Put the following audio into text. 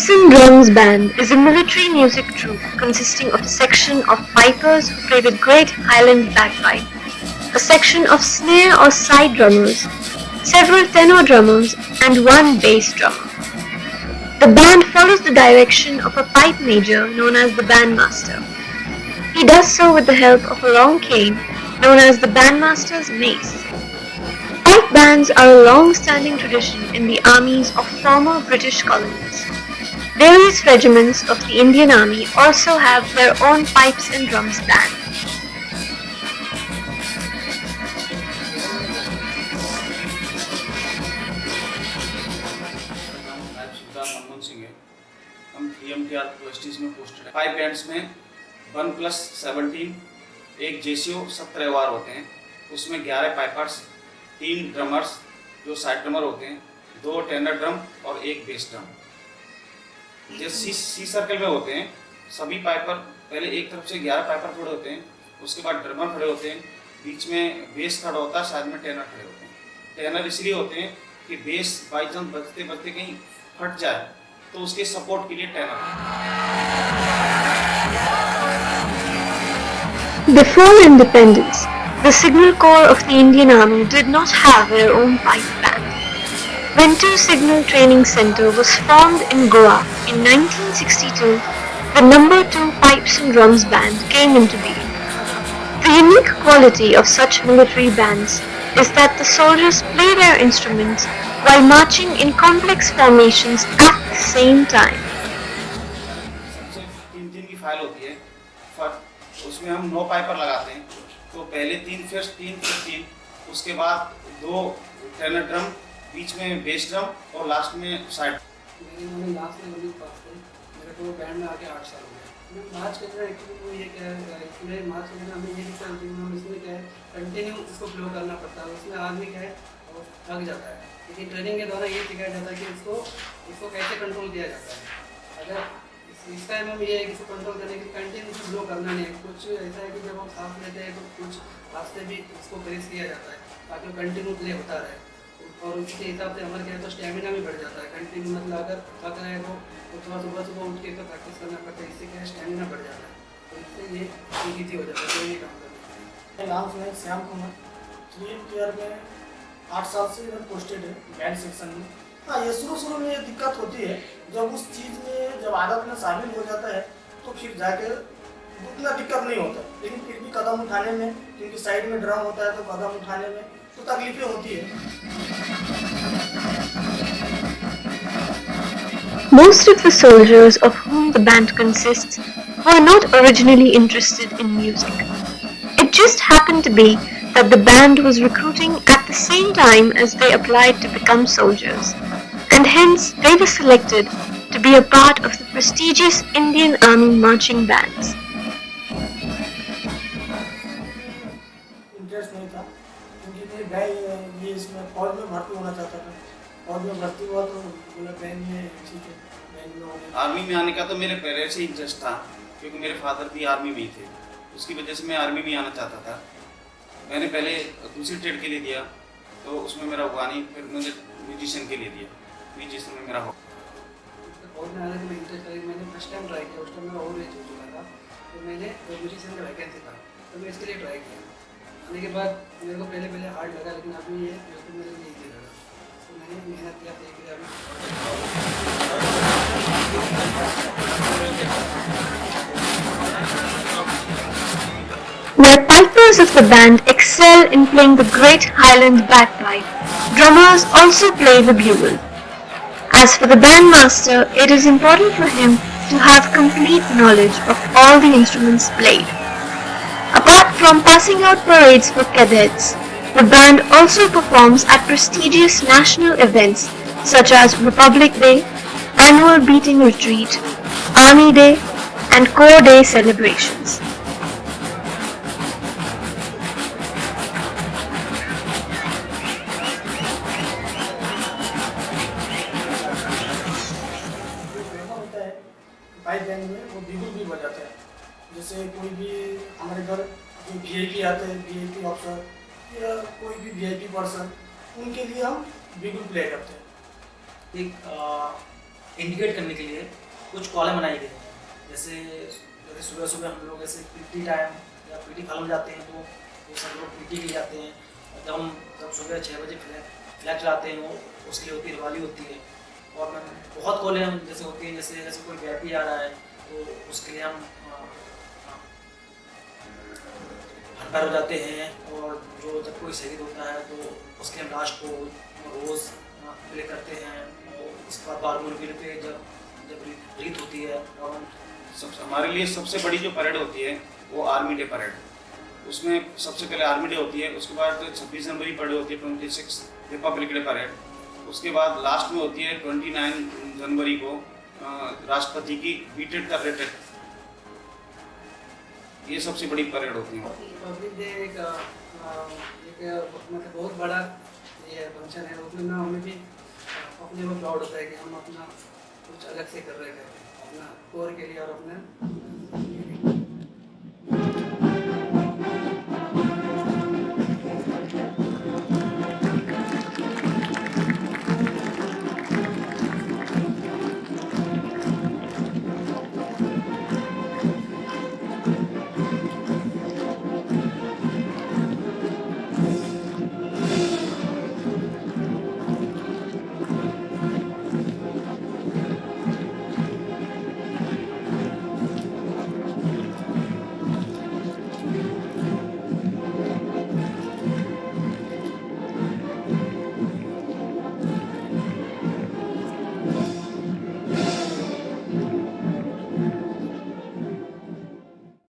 Pipes and Drums Band is a military music troupe consisting of a section of pipers who play the Great Highland Bagpipe, a section of snare or side drummers, several tenor drummers, and one bass drummer. The band follows the direction of a pipe major known as the bandmaster. He does so with the help of a long cane known as the bandmaster's mace. Pipe bands are a long-standing tradition in the armies of former British colonies. Various regiments of the Indian Army also have their own pipes and drums band. Manmohan Singh है। हम TMTR Vestige में posted है। 5 bands में 1+17 एक JCO 17 वार होते हैं। उसमें 11 pipers, 3 drummers जो साइड ड्रमर होते हैं, 2 टेनर ड्रम और 1 बेस ड्रम। जो सी सर्कल में होते हैं, सभी पाइपर पहले एक तरफ से 11 पाइपर खड़े होते हैं, उसके बाद ड्रमर खड़े होते हैं, बीच में बेस खड़ा होता है, साइड में टेनर खड़े होते हैं। टेनर इसलिए होते हैं कि बेस बाई चांस बजते बजते कहीं फट जाए तो उसके सपोर्ट के लिए tenor. Before independence, the Signal Corps of the Indian Army did not have their own pipe band. When Two Signal Training Center was formed in Goa in 1962, the No. 2 Pipes and Drums Band came into being. The unique quality of such military bands is that the soldiers play their instruments while marching in complex formations at the same time. सबसे 3 की file होती है, उसमें हम 9 Piper लगाते हैं। तो पहले 3 फिर 3, उसके बाद 2 टेनर ड्रम, बीच में बेस ड्रम और लास्ट में साइड। मैंने लास्ट में कभी पास थे, मेरे को बैंड में आके 8 साल हो गए। मैं मार्च करना एक्चुअली वो ये क्या है, एक्चुअली मार्च करना हमें ये दिक्कत होती है, हम इसमें क्या है कंटिन्यू इसको फ्लो करना पड़ता है। उसमें आदमी क्या है थक जाता है, लेकिन ट्रेनिंग के द्वारा ये सिखाया जाता है कि इसको कैसे कंट्रोल किया जाता है। अगर इस टाइम हम ये है कि इसको कंट्रोल करने के कंटिन्यू फ्लो करना नहीं है। कुछ ऐसा है कि जब हम सांस लेते हैं तो कुछ रास्ते भी इसको प्रेस किया जाता है ताकि वो कंटिन्यू प्ले होता रहे, और उसके हिसाब से हमारे क्या है तो स्टेमिना भी बढ़ जाता है। कंटिन्यू मतलब अगर थक रहे हैं तो थोड़ा सुबह उठ के तो प्रैक्टिस करना पड़ता है, इससे क्या है स्टेमिना बढ़ जाता है, तो इससे ये ईजी हो जाता है कोई भी काम करना। मेरा नाम है श्याम कुमार। TMTR में 8 साल से इधर पोस्टेड है बैंड सेक्शन में। हाँ, ये शुरू में ये दिक्कत होती है, जब उस चीज़ में जब आदत में शामिल हो जाता है तो फिर जाके उतना दिक्कत नहीं होता, लेकिन फिर भी कदम उठाने में, क्योंकि साइड में ड्रम होता है तो कदम उठाने में तो तकलीफें होती है। Most of the soldiers of whom the band consists were not originally interested in music. It just happened to be that the band was recruiting at the same time as they applied to become soldiers, and hence they were selected to be a part of the prestigious Indian Army marching bands. Interest नहीं था, क्योंकि ये इसमें फौज में भर्ती होना चाहता था। फौज में भर्ती हुआ तो बोला बैंक में ठीक है, बैंक में हो गया। आर्मी में आने का तो मेरे पहले से इंटरेस्ट था, क्योंकि मेरे फादर भी आर्मी में ही थे, उसकी वजह से मैं आर्मी में आना चाहता था। मैंने पहले दूसरी ट्रेड के लिए दिया तो उसमें मेरा हुआ नहीं, फिर मुझे म्यूजिशियन के लिए दिया, म्यूजिशियन में मेरा हो। फौज में आने में इंटरेस्ट है, मैंने फर्स्ट टाइम ट्राई किया, उस टाइम मेरा और एज हो चुका था, तो मैंने म्यूजिशियन का वैकेंसी था तो मैं इसके लिए ट्राई किया। आने के बाद मेरे को पहले हार्ड लगा, लेकिन अभी ये बिल्कुल मेरे लिए ईजी लगा, तो मैंने मेहनत किया देख लिया। Where pipers of the band excel in playing the Great Highland Bagpipe, drummers also play the bugle. As for the bandmaster, it is important for him to have complete knowledge of all the instruments played. Apart from passing out parades for cadets, the band also performs at prestigious national events such as Republic Day, Annual Beating Retreat, Army Day, and Corps Day celebrations. Pipe band में वो बिगुल भी बजाता है। जैसे कोई भी हमारे घर जो VIP आते हैं, VIP ऑफिसर या कोई भी VIP पर्सन, उनके लिए हम बिगुल प्ले करते हैं। एक इंडिकेट करने के लिए कुछ कॉलम बनाई गई हैं। जैसे सुबह सुबह हम लोग ऐसे पीटी टाइम या पीटी फॉर्म जाते हैं तो वो सब लोग पीटी के लिए जाते हैं। जब सुबह 6 बजे फ्लैग चलाते हैं वो उसकी होती है रवाली होती है। और बहुत कॉलेज जैसे होती हैं, जैसे कोई वीआईपी आ रहा है तो उसके लिए हम भंडार हो जाते हैं। और जो जब कोई शहीद होता है तो उसके हम लाश को रोज़ प्ले करते हैं। और उसके बाद बारमूल पे जब रीत होती है और हमारे लिए सबसे बड़ी जो परेड होती है वो आर्मी डे परेड। उसमें सबसे पहले आर्मी डे होती है, उसके बाद 26 जनवरी परेड होती है, 26 रिपब्लिक डे परेड। उसके बाद लास्ट में होती है 29 जनवरी को राष्ट्रपति की बीटेड का रेटेड। ये सबसे बड़ी परेड होती है। रिपब्लिक डे एक मतलब बहुत बड़ा ये फंक्शन है। उसमें ना हमें भी अपने को प्राउड होता है कि हम अपना कुछ अलग से कर रहे हैं अपना कोर के लिए और अपने